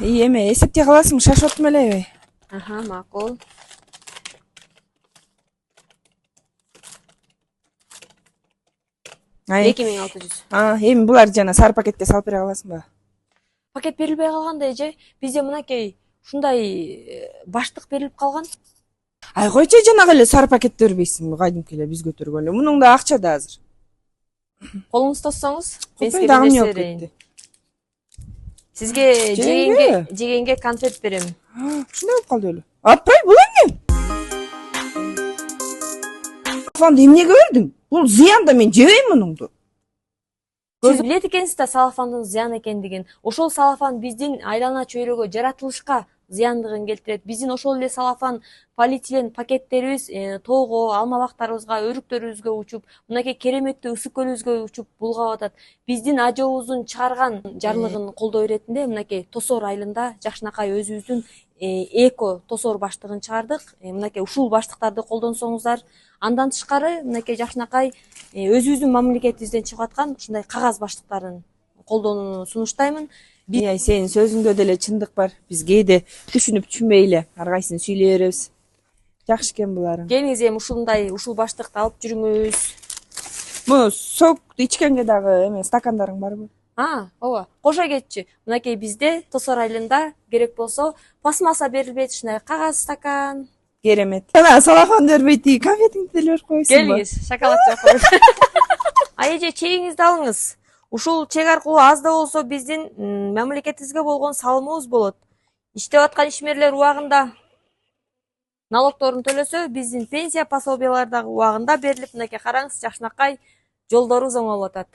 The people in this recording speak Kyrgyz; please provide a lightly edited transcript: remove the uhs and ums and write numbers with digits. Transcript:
Эме эсептей каласың, шашып атым элеби? Аха, макул. Ай. 2600. Эми булар жана сары пакетте салып бере каласың ба? Пакет берилбей калганда эже, бизде мынакей ушундай баштык берилип калган. Ай койчу, жанагы эле сары пакетти бербейсиңби? Кайдымки эле биз көтөргөн эле. Мунуң да акча да азыр. Колуңуз тоссоңуз, мен Купай сизге дагы бир эмне нерсе болуп берейин. кетти? Сизге Жегенге? жегенге конфет берем. Ушундай болуп калды беле. Аппай, бул эмне? Салафанды эмнеге бердиң? Бул зыян да, мен жебейм мунуңду. Сиз билет экенсиз да салафандын зыян экендигин. Ошол салафан биздин айлана чөйрөгө, жаратылышка зыяндыгын келтирет. Биздин ошол эле салафан полиэтилен пакеттерибиз тоого, алма бактарыбызга, өрүктөрүбүзгө учуп, мынакей кереметтүү ысык көлүбүзгө учуп булгап атат. Биздин ажообуздун чыгарган жарлыгын колдоо иретинде мынакей Тосоор айылында жакшынакай өзүбүздүн эко Тосоор баштыгын чыгардык. Мынакей ушул баштыктарды колдонсоңуздар, андан тышкары мынакей жакшынакай өзүбүздүн мамлекетибизден чыгып аткан ушундай кагаз баштыктарын колдонууну сунуштаймын. Ай, сенин сөзүңдө деле чындык бар. Биз кээде түшүнүп түшүнбөй эле ар кайсын сүйлөй беребиз. Жакшы экен буларың. Келиңиз эми ушул баштыкты алып жүрүңүз. Муну сокту ичкенге дагы эме стакандарың барбы? Ооба. Кошо кетчи. Мынакей бизде Тосоор айылында керек болсо пластмасса берилбейт, ушундай кагаз стакан. Керемет. Ана салафан бербейт, конфетиңди деле берип койсуңбу? Келиңиз, шоколад жапып. Эже, чегиңизди алыңыз. Ушул чек аркылуу аз да болсо биздин мамлекетибизге болгон салымыбыз болот. Иштеп аткан ишмерлер убагында налогторун төлөсө, биздин пенсия пособиялар дагы убагында берилип, мынакей караңыз, жакшынакай жолдорубуз оңолуп атат.